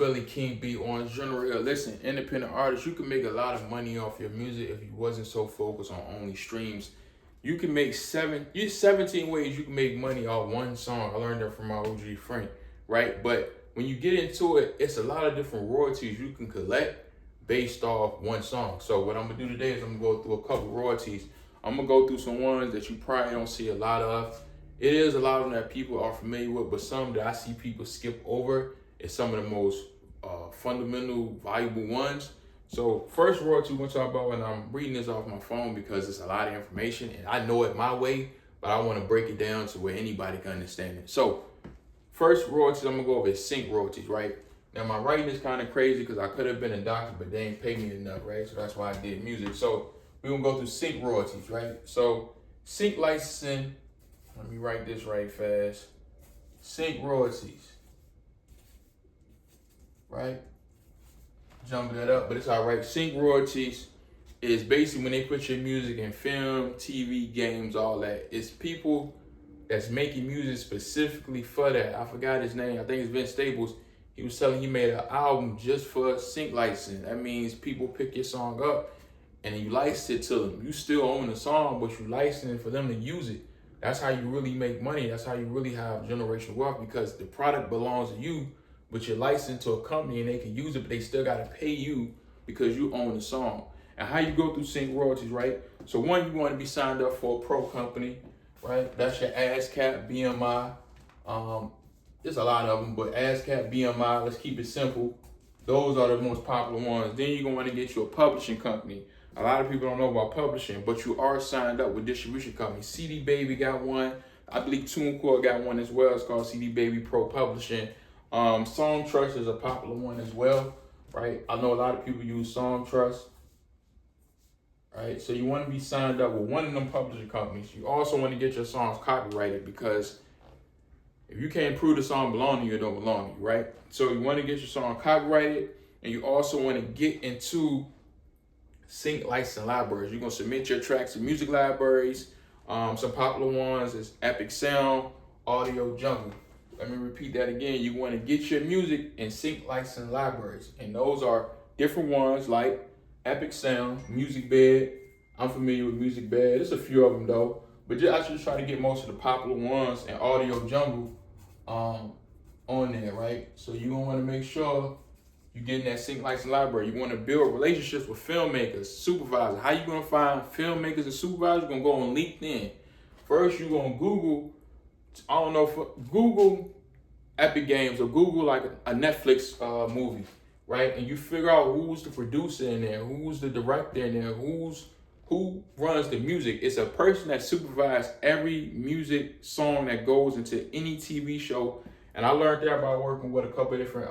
Billy King be on general. Listen, independent artists, you can make a lot of money off your music if you wasn't so focused on only streams. You can make 17 ways you can make money off one song. I learned that from my OG friend, right? But when you get into it, it's a lot of different royalties you can collect based off one song. So what I'm gonna do today is I'm gonna go through a couple royalties. I'm gonna go through some ones that you probably don't see a lot of. It is a lot of them that people are familiar with, but some that I see people skip over is some of the most fundamental, valuable ones. So first royalty we're gonna talk about, and I'm reading this off my phone because it's a lot of information and I know it my way, but I want to break it down to where anybody can understand it. So first royalties I'm gonna go over is sync royalties, right? Now my writing is kind of crazy because I could have been a doctor, but they ain't paid me enough, right? So that's why I did music. So we're gonna go through sync royalties, right? So sync licensing, let me write this right fast. Sync royalties, right? Jumping that up, but it's all right. Sync royalties is basically when they put your music in film, TV, games, all that. It's people that's making music specifically for that. I forgot his name. I think it's Vince Staples. He was telling he made an album just for sync licensing. That means people pick your song up and then you license it to them. You still own the song, but you license it for them to use it. That's how you really make money. That's how you really have generational wealth, because the product belongs to you, but you're licensed to a company and they can use it, but they still got to pay you because you own the song. And how you go through sync royalties, right? So one, you want to be signed up for a pro company, right? That's your ASCAP, BMI. There's a lot of them, but ASCAP, BMI, let's keep it simple. Those are the most popular ones. Then you're going to want to get you a publishing company. A lot of people don't know about publishing, but you are signed up with distribution companies. CD Baby got one. I believe TuneCore got one as well. It's called CD Baby Pro Publishing. Song Trust is a popular one as well, right? I know a lot of people use Song Trust, right? So you want to be signed up with one of them publishing companies. You also want to get your songs copyrighted, because if you can't prove the song belong to you, it don't belong to you, right? So you want to get your song copyrighted, and you also want to get into sync license libraries. You're going to submit your tracks to music libraries. Some popular ones is Epic Sound, Audio Jungle. Let me repeat that again. You want to get your music in sync license libraries. And those are different ones like Epic Sound, Music Bed. I'm familiar with Music Bed. There's a few of them though. But I just try to get most of the popular ones and Audio Jungle on there, right? So you're going to want to make sure you get in that sync license library. You want to build relationships with filmmakers, supervisors. How you going to find filmmakers and supervisors? You're going to go on LinkedIn. First, you're going to Google, Google Epic Games or Google like a Netflix movie, right? And you figure out who's the producer in there, who's the director in there, who runs the music. It's a person that supervises every music song that goes into any TV show. And I learned that by working with a couple of different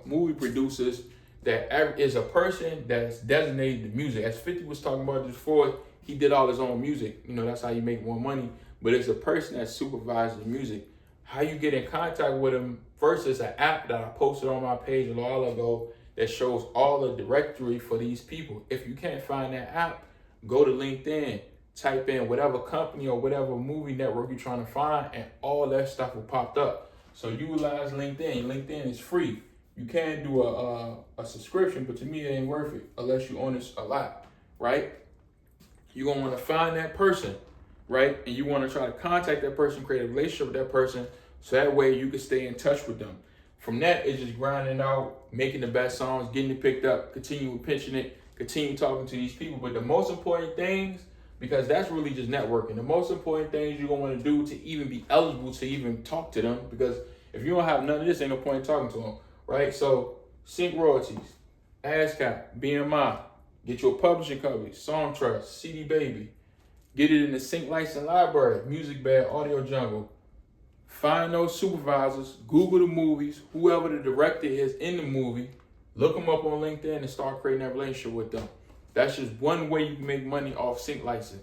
movie producers, that is a person that's designated the music. As 50 was talking about this before, he did all his own music. You know, that's how you make more money. But it's a person that supervises the music. How you get in contact with him, first is an app that I posted on my page a while ago that shows all the directory for these people. If you can't find that app, go to LinkedIn, type in whatever company or whatever movie network you're trying to find, and all that stuff will pop up. So utilize LinkedIn. LinkedIn is free. You can do a subscription, but to me it ain't worth it unless you own it a lot, right? You're gonna want to find that person, right? And you want to try to contact that person, create a relationship with that person, so that way you can stay in touch with them. From that, it's just grinding out, making the best songs, getting it picked up, continue pitching it, continue talking to these people. But the most important things, because that's really just networking, the most important things you're going to want to do to even be eligible to even talk to them, because if you don't have none of this, ain't no point in talking to them, right? So sync royalties, ASCAP, BMI, get your publishing company, Song Trust, CD Baby, get it in the sync license library, Music Bed, Audio Jungle. Find those supervisors, Google the movies, whoever the director is in the movie, look them up on LinkedIn and start creating that relationship with them. That's just one way you can make money off sync licensing.